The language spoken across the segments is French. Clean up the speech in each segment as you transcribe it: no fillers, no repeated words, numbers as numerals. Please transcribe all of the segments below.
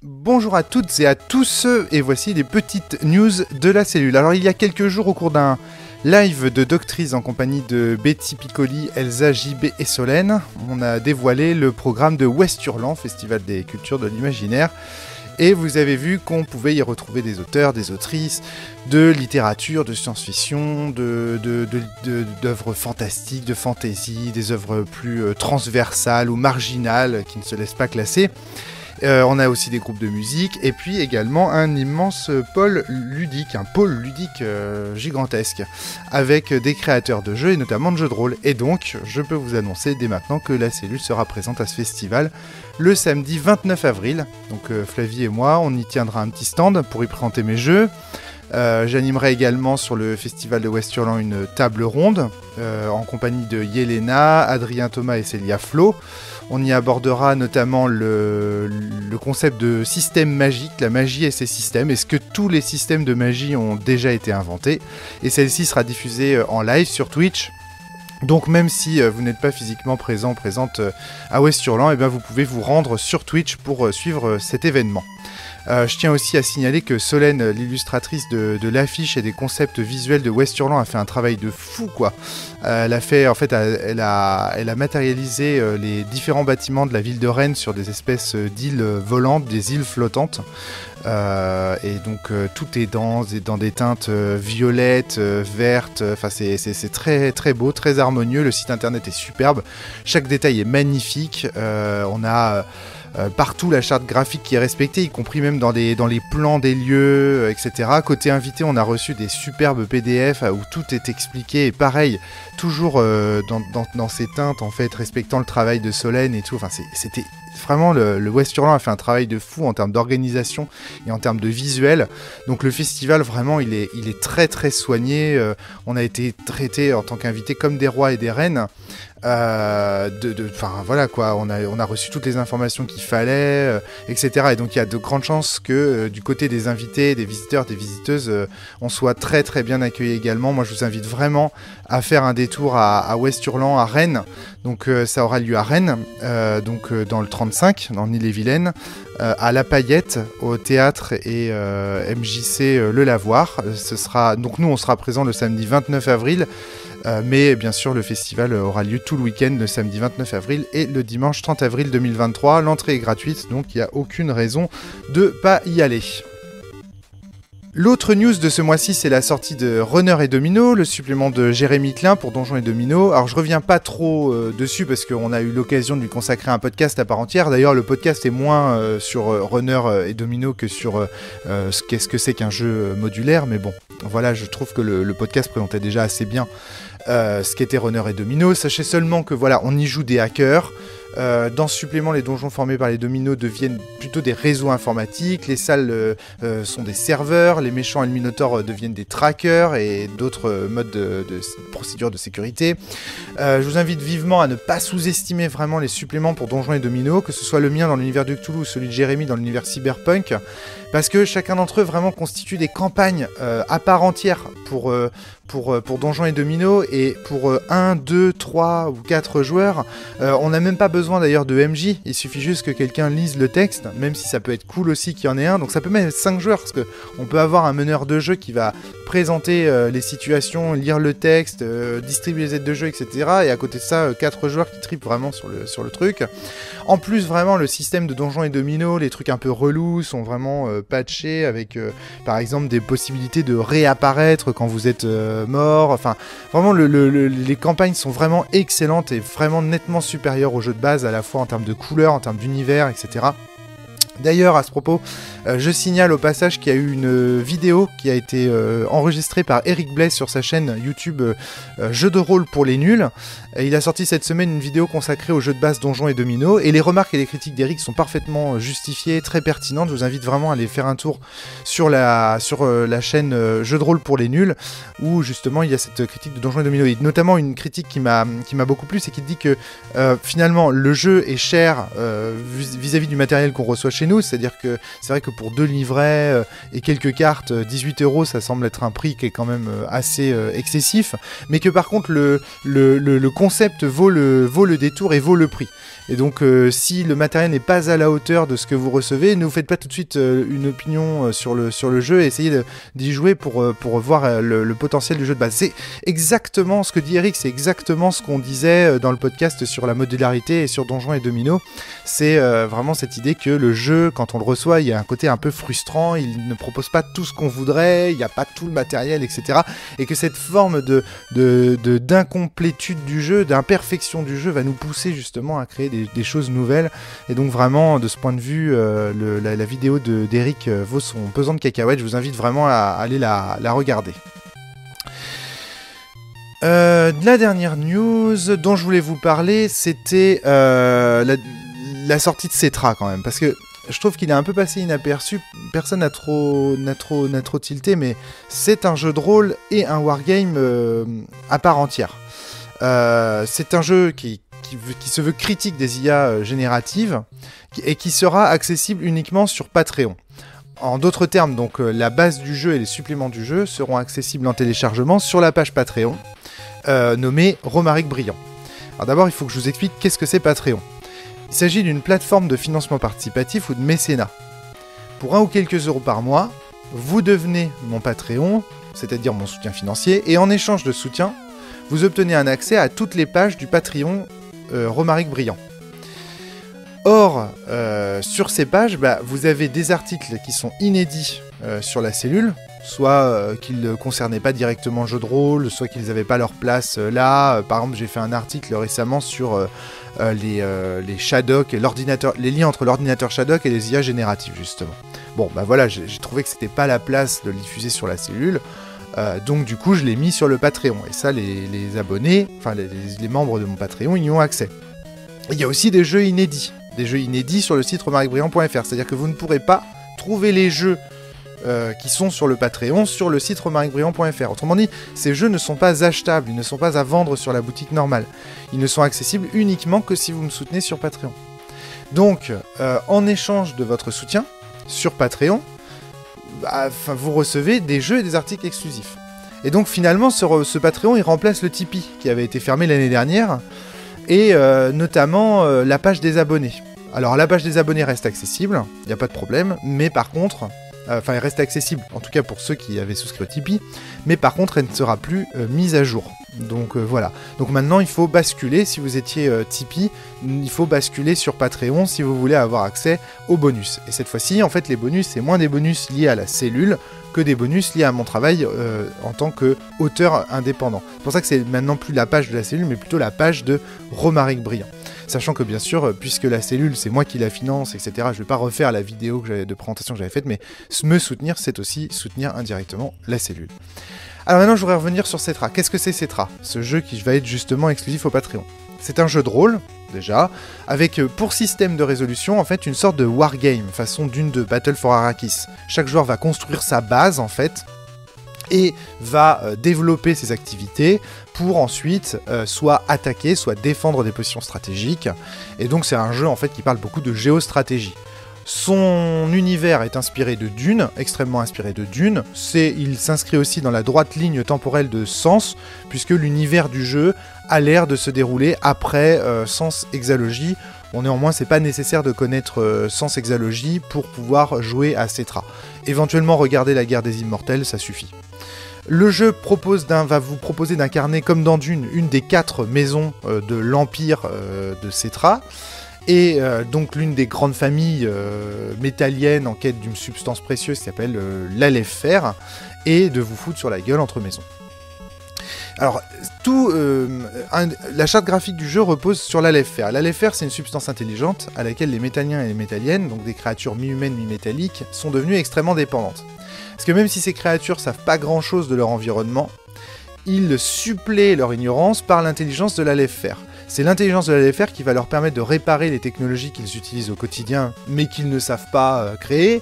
Bonjour à toutes et à tous, et voici les petites news de la cellule. Alors il y a quelques jours, au cours d'un live de Doctrice en compagnie de Betty Piccoli, Elsa, JB et Solène, on a dévoilé le programme de Westurland, Festival des cultures de l'imaginaire. Et vous avez vu qu'on pouvait y retrouver des auteurs, des autrices, de littérature, de science-fiction, d'œuvres fantastiques, de fantasy, des œuvres plus transversales ou marginales qui ne se laissent pas classer. On a aussi des groupes de musique et puis également un immense pôle ludique gigantesque avec des créateurs de jeux et notamment de jeux de rôle. Et donc, je peux vous annoncer dès maintenant que la cellule sera présente à ce festival le samedi 29 avril. Donc Flavie et moi, on y tiendra un petit stand pour y présenter mes jeux. J'animerai également sur le festival de Westurland une table ronde en compagnie de Yelena, Adrien Thomas et Célia Flo. On y abordera notamment le concept de système magique, la magie et ses systèmes. Est-ce que tous les systèmes de magie ont déjà été inventés? Et celle-ci sera diffusée en live sur Twitch. Donc même si vous n'êtes pas physiquement présente à Westurland, eh bien, vous pouvez vous rendre sur Twitch pour suivre cet événement. Je tiens aussi à signaler que Solène, l'illustratrice de l'affiche et des concepts visuels de Westurland, a fait un travail de fou, quoi. Elle a matérialisé les différents bâtiments de la ville de Rennes sur des espèces d'îles volantes, des îles flottantes. Et donc tout est dans des teintes violettes, vertes, enfin c'est très très beau, très harmonieux. Le site internet est superbe, chaque détail est magnifique. On a partout la charte graphique qui est respectée, y compris même dans les plans des lieux, etc. Côté invité, on a reçu des superbes PDF où tout est expliqué, et pareil, toujours dans ces teintes, en fait, respectant le travail de Solène et tout. Enfin, c'était vraiment, le Westurland a fait un travail de fou en termes d'organisation et en termes de visuel. Donc le festival, vraiment, il est très très soigné. On a été traités en tant qu'invités comme des rois et des reines. Enfin voilà quoi, on a reçu toutes les informations qu'il fallait, etc. Et donc il y a de grandes chances que du côté des invités, des visiteurs, des visiteuses, on soit très très bien accueillis également. Moi je vous invite vraiment à faire un détour à Westurland, à Rennes. Donc ça aura lieu à Rennes, dans le 35, dans l'Ille-et-Vilaine, à La Paillette, au théâtre et MJC Le Lavoir. Donc nous on sera présents le samedi 29 avril. Mais bien sûr, le festival aura lieu tout le week-end, le samedi 29 avril et le dimanche 30 avril 2023. L'entrée est gratuite, donc il n'y a aucune raison de ne pas y aller. L'autre news de ce mois-ci, c'est la sortie de Runner et Domino, le supplément de Jérémy Klein pour Donjons et Domino. Alors je reviens pas trop dessus parce qu'on a eu l'occasion de lui consacrer un podcast à part entière. D'ailleurs le podcast est moins sur Runner et Domino que sur qu'est-ce que c'est qu'un jeu modulaire. Mais bon, voilà, je trouve que le podcast présentait déjà assez bien ce qu'était Runner et Domino. Sachez seulement que voilà, on y joue des hackers. Dans ce supplément, les donjons formés par les dominos deviennent plutôt des réseaux informatiques, les salles sont des serveurs, les méchants et le minotaure deviennent des trackers et d'autres modes de procédures de sécurité. Je vous invite vivement à ne pas sous-estimer vraiment les suppléments pour donjons et dominos, que ce soit le mien dans l'univers de Cthulhu ou celui de Jérémy dans l'univers cyberpunk, parce que chacun d'entre eux vraiment constitue des campagnes à part entière pour Donjons et Domino, et pour 1, 2, 3 ou 4 joueurs, on n'a même pas besoin d'ailleurs de MJ, il suffit juste que quelqu'un lise le texte, même si ça peut être cool aussi qu'il y en ait un, donc ça peut même être 5 joueurs, parce qu'on peut avoir un meneur de jeu qui va présenter les situations, lire le texte, distribuer les aides de jeu, etc. Et à côté de ça, 4 joueurs qui tripent vraiment sur le truc. En plus, vraiment, le système de Donjons et Domino, les trucs un peu relous sont vraiment patchés avec, par exemple, des possibilités de réapparaître quand vous êtes mort. Enfin, vraiment, les campagnes sont vraiment excellentes et vraiment nettement supérieures au jeu de base, à la fois en termes de couleurs, en termes d'univers, etc. D'ailleurs, à ce propos, je signale au passage qu'il y a eu une vidéo qui a été enregistrée par Eric Blaise sur sa chaîne YouTube Jeux de rôle pour les nuls. Et il a sorti cette semaine une vidéo consacrée aux jeux de base Donjons et Domino, et les remarques et les critiques d'Eric sont parfaitement justifiées, très pertinentes. Je vous invite vraiment à aller faire un tour sur la chaîne Jeux de rôle pour les nuls, où justement il y a cette critique de Donjons et Domino, et notamment une critique qui m'a beaucoup plu, c'est qu'il dit que finalement le jeu est cher vis-à-vis du matériel qu'on reçoit chez chez nous, c'est-à-dire que c'est vrai que pour 2 livrets et quelques cartes, 18 €, ça semble être un prix qui est quand même assez excessif, mais que par contre le concept vaut le détour et vaut le prix. Et donc si le matériel n'est pas à la hauteur de ce que vous recevez, ne vous faites pas tout de suite une opinion sur le jeu et essayez d'y jouer pour voir le potentiel du jeu de base. C'est exactement ce que dit Eric, c'est exactement ce qu'on disait dans le podcast sur la modularité et sur Donjons et Dominos. C'est vraiment cette idée que le jeu, quand on le reçoit, il y a un côté un peu frustrant, il ne propose pas tout ce qu'on voudrait, il n'y a pas tout le matériel, etc. Et que cette forme d'incomplétude du jeu, d'imperfection du jeu va nous pousser justement à créer des choses nouvelles. Et donc vraiment, de ce point de vue, la vidéo d'Eric vaut son pesant de cacahuètes. Je vous invite vraiment à aller la regarder. La dernière news dont je voulais vous parler, c'était la sortie de Cetra quand même, parce que je trouve qu'il est un peu passé inaperçu, personne n'a trop tilté, mais c'est un jeu de rôle et un wargame à part entière. C'est un jeu qui se veut critique des IA génératives et qui sera accessible uniquement sur Patreon. En d'autres termes, donc la base du jeu et les suppléments du jeu seront accessibles en téléchargement sur la page Patreon, nommée Romaric Brillant. Alors d'abord, il faut que je vous explique qu'est-ce que c'est Patreon. Il s'agit d'une plateforme de financement participatif ou de mécénat. Pour 1 ou quelques euros par mois, vous devenez mon Patreon, c'est-à-dire mon soutien financier, et en échange de soutien, vous obtenez un accès à toutes les pages du Patreon Romaric Brillant. Or, sur ces pages, vous avez des articles qui sont inédits sur la cellule, soit qu'ils ne concernaient pas directement le jeu de rôle, soit qu'ils n'avaient pas leur place là. Par exemple, j'ai fait un article récemment sur les Shadok et l'ordinateur, les liens entre l'ordinateur Shadok et les IA génératives, justement. Bon, voilà, j'ai trouvé que c'était pas la place de le diffuser sur la cellule. Donc du coup, je l'ai mis sur le Patreon. Et ça, les abonnés, enfin les membres de mon Patreon, ils y ont accès. Il y a aussi des jeux inédits sur le site romaricbrillant.fr. C'est-à-dire que vous ne pourrez pas trouver les jeux qui sont sur le Patreon sur le site romaricbrillant.fr. Autrement dit, ces jeux ne sont pas achetables, ils ne sont pas à vendre sur la boutique normale. Ils ne sont accessibles uniquement que si vous me soutenez sur Patreon. Donc, en échange de votre soutien sur Patreon, vous recevez des jeux et des articles exclusifs. Et donc finalement, ce Patreon, il remplace le Tipeee, qui avait été fermé l'année dernière, et notamment la page des abonnés. Alors la page des abonnés reste accessible, il n'y a pas de problème, mais par contre, elle reste accessible, en tout cas pour ceux qui avaient souscrit au Tipeee, mais par contre, elle ne sera plus mise à jour. Donc voilà. Donc maintenant, il faut basculer, si vous étiez Tipeee, il faut basculer sur Patreon si vous voulez avoir accès aux bonus. Et cette fois-ci, en fait, les bonus, c'est moins des bonus liés à la cellule que des bonus liés à mon travail en tant qu'auteur indépendant. C'est pour ça que c'est maintenant plus la page de la cellule, mais plutôt la page de Romaric Brillant. Sachant que bien sûr, puisque la cellule, c'est moi qui la finance, etc., je ne vais pas refaire la vidéo de présentation que j'avais faite, mais me soutenir, c'est aussi soutenir indirectement la cellule. Alors maintenant, je voudrais revenir sur Cetra. Qu'est-ce que c'est Cetra? Ce jeu qui va être justement exclusif au Patreon. C'est un jeu de rôle, déjà, avec pour système de résolution, en fait, une sorte de wargame, façon Dune de Battle for Arrakis. Chaque joueur va construire sa base, en fait, et va développer ses activités pour ensuite soit attaquer, soit défendre des positions stratégiques. Et donc c'est un jeu en fait qui parle beaucoup de géostratégie. Son univers est inspiré de Dune, extrêmement inspiré de Dune. Il s'inscrit aussi dans la droite ligne temporelle de Sens, puisque l'univers du jeu a l'air de se dérouler après Sens Exalogie. Bon, néanmoins, c'est pas nécessaire de connaître Sens Exalogie pour pouvoir jouer à Cetra. Éventuellement, regarder la guerre des immortels, ça suffit. Le jeu va vous proposer d'incarner, comme dans Dune, une des 4 maisons de l'Empire de Cetra, et donc l'une des grandes familles métalliennes en quête d'une substance précieuse qui s'appelle l'Aleph-Fer, et de vous foutre sur la gueule entre maisons. Alors, la charte graphique du jeu repose sur l'Aleph-Fer. L'Aleph-Fer, c'est une substance intelligente à laquelle les métalliens et les métalliennes, donc des créatures mi-humaines, mi-métalliques, sont devenues extrêmement dépendantes. Parce que même si ces créatures savent pas grand-chose de leur environnement, ils suppléent leur ignorance par l'intelligence de l'Aleph-Fer. C'est l'intelligence de l'Aleph-Fer qui va leur permettre de réparer les technologies qu'ils utilisent au quotidien, mais qu'ils ne savent pas créer,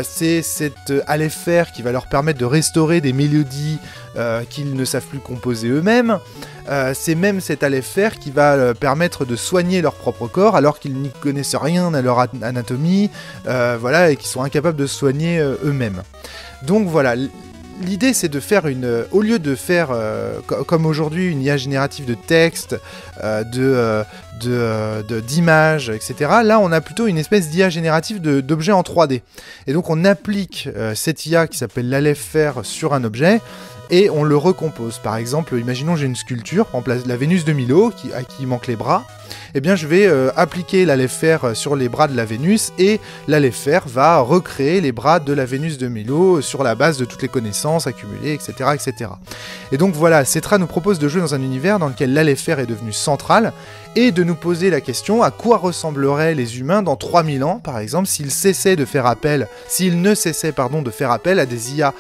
c'est cette Aleph Faire qui va leur permettre de restaurer des mélodies qu'ils ne savent plus composer eux-mêmes. C'est même cet Aleph Faire qui va permettre de soigner leur propre corps alors qu'ils n'y connaissent rien à leur anatomie, voilà, et qu'ils sont incapables de se soigner eux-mêmes. Donc voilà, l'idée c'est de faire au lieu de faire comme aujourd'hui une IA générative de texte, d'images, etc. Là on a plutôt une espèce d'IA générative d'objets en 3D. Et donc on applique cette IA qui s'appelle l'Aleph Faire sur un objet, et on le recompose. Par exemple, imaginons j'ai une sculpture, en place la Vénus de Milo, à qui il manque les bras. Eh bien, je vais appliquer l'Aleph Faire sur les bras de la Vénus, et l'Aleph Faire va recréer les bras de la Vénus de Milo sur la base de toutes les connaissances accumulées, etc., etc. Et donc voilà, Cetra nous propose de jouer dans un univers dans lequel l'Aleph Faire est devenu central, et de nous poser la question à quoi ressembleraient les humains dans 3000 ans, par exemple, s'ils ne cessaient de faire appel à des IA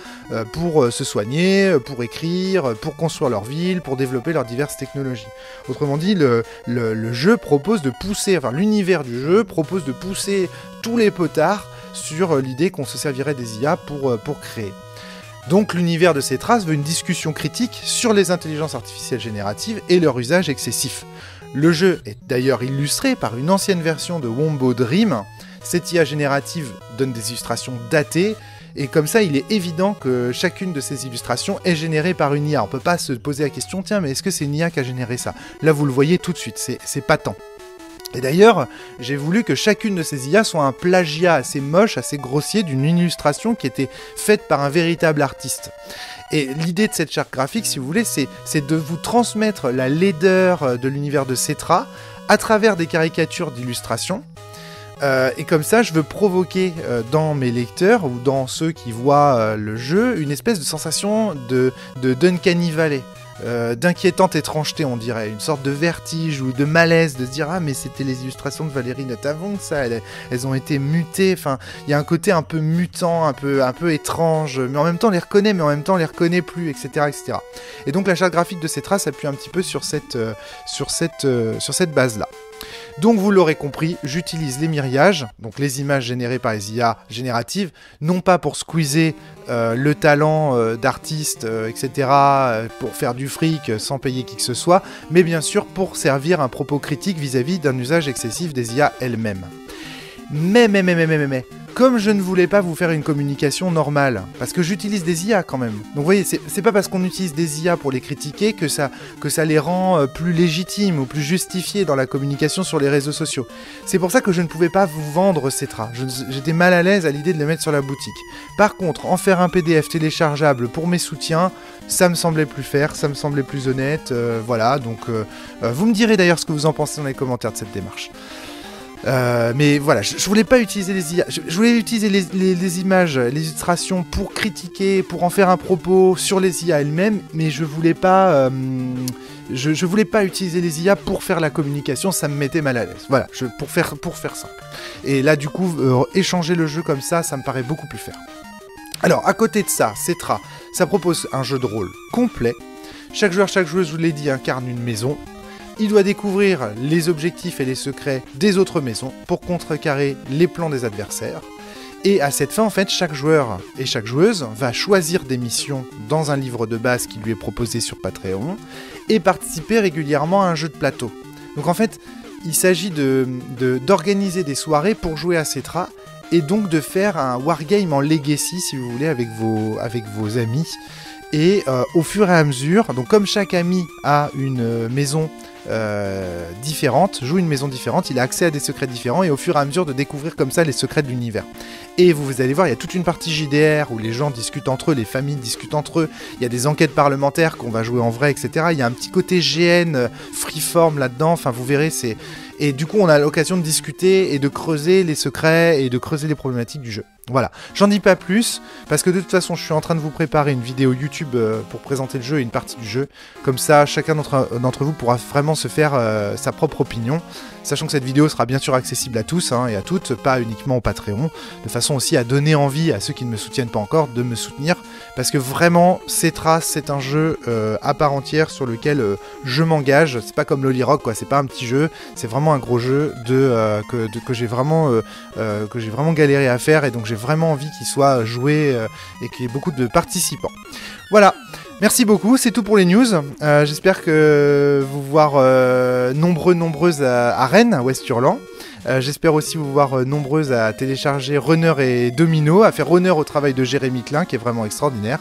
pour se soigner, pour écrire, pour construire leur ville, pour développer leurs diverses technologies. Autrement dit, le jeu propose de pousser, enfin l'univers du jeu propose de pousser tous les potards sur l'idée qu'on se servirait des IA pour créer. Donc l'univers de Cetra veut une discussion critique sur les intelligences artificielles génératives et leur usage excessif. Le jeu est d'ailleurs illustré par une ancienne version de Wombo Dream. Cette IA générative donne des illustrations datées, et comme ça il est évident que chacune de ces illustrations est générée par une IA. On peut pas se poser la question, tiens mais est-ce que c'est une IA qui a généré ça? Là vous le voyez tout de suite, c'est patent. Et d'ailleurs, j'ai voulu que chacune de ces IA soit un plagiat assez moche, assez grossier d'une illustration qui était faite par un véritable artiste. Et l'idée de cette charte graphique, si vous voulez, c'est de vous transmettre la laideur de l'univers de Cetra à travers des caricatures d'illustrations. Et comme ça, je veux provoquer dans mes lecteurs ou dans ceux qui voient le jeu une espèce de sensation de d'Uncanny Valley. D'inquiétante étrangeté, on dirait, une sorte de vertige ou de malaise, de se dire ah mais c'était les illustrations de Valérie Notavon, ça, elles ont été mutées, enfin il y a un côté un peu mutant, un peu étrange, mais en même temps on les reconnaît, mais en même temps on les reconnaît plus, etc., etc. Et donc la charte graphique de Cetra s'appuie un petit peu sur cette base-là. Donc vous l'aurez compris, j'utilise les myriages, donc les images générées par les IA génératives, non pas pour squeezer le talent d'artistes, etc., pour faire du fric sans payer qui que ce soit, mais bien sûr pour servir un propos critique vis-à-vis d'un usage excessif des IA elles-mêmes. Mais, comme je ne voulais pas vous faire une communication normale, parce que j'utilise des IA quand même. Donc vous voyez, c'est pas parce qu'on utilise des IA pour les critiquer que ça les rend plus légitimes ou plus justifiés dans la communication sur les réseaux sociaux. C'est pour ça que je ne pouvais pas vous vendre Cetra. J'étais mal à l'aise à l'idée de les mettre sur la boutique. Par contre, en faire un PDF téléchargeable pour mes soutiens, ça me semblait plus fair, ça me semblait plus honnête, voilà, donc vous me direz d'ailleurs ce que vous en pensez dans les commentaires de cette démarche. Mais voilà, je voulais pas utiliser les IA, je voulais utiliser les images, les illustrations pour critiquer, pour en faire un propos sur les IA elles-mêmes, mais je voulais pas, je voulais pas utiliser les IA pour faire la communication, ça me mettait mal à l'aise. Voilà, pour faire simple. Et là, du coup, échanger le jeu comme ça me paraît beaucoup plus fair. Alors, à côté de ça, Cetra, ça propose un jeu de rôle complet. Chaque joueur, chaque joueuse, je vous l'ai dit, incarne une maison. Il doit découvrir les objectifs et les secrets des autres maisons pour contrecarrer les plans des adversaires. Et à cette fin, en fait, chaque joueur et chaque joueuse va choisir des missions dans un livre de base qui lui est proposé sur Patreon et participer régulièrement à un jeu de plateau. Donc en fait, il s'agit d'organiser des soirées pour jouer à Cetra et donc de faire un wargame en legacy, si vous voulez, avec vos amis. Et au fur et à mesure, donc comme chaque ami a une maison différente, joue une maison différente, il a accès à des secrets différents et au fur et à mesure de découvrir comme ça les secrets de l'univers. Et vous allez voir, il y a toute une partie JDR où les gens discutent entre eux, les familles discutent entre eux, il y a des enquêtes parlementaires qu'on va jouer en vrai, etc. Il y a un petit côté GN, freeform là-dedans, enfin vous verrez, c'est... Et du coup, on a l'occasion de discuter et de creuser les secrets et de creuser les problématiques du jeu. Voilà, j'en dis pas plus, parce que de toute façon, je suis en train de vous préparer une vidéo YouTube pour présenter le jeu et une partie du jeu. Comme ça, chacun d'entre vous pourra vraiment se faire sa propre opinion, sachant que cette vidéo sera bien sûr accessible à tous et à toutes, pas uniquement au Patreon, de façon aussi à donner envie à ceux qui ne me soutiennent pas encore de me soutenir, parce que vraiment, Cetra, c'est un jeu à part entière sur lequel je m'engage. C'est pas comme Loli Rock, quoi, c'est pas un petit jeu, c'est vraiment un gros jeu que j'ai vraiment galéré à faire, et donc j'ai vraiment envie qu'il soit joué et qu'il y ait beaucoup de participants. Voilà, merci beaucoup, c'est tout pour les news. J'espère que vous voir nombreuses à Rennes, à West-Hurlan. J'espère aussi vous voir nombreuses à télécharger Runner et Domino, à faire honneur au travail de Jérémy Klein qui est vraiment extraordinaire.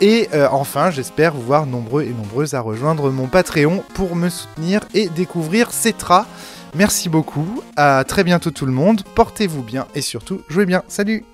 Et enfin, j'espère vous voir nombreux et nombreuses à rejoindre mon Patreon pour me soutenir et découvrir Cetra. Merci beaucoup, à très bientôt tout le monde, portez-vous bien et surtout jouez bien, salut!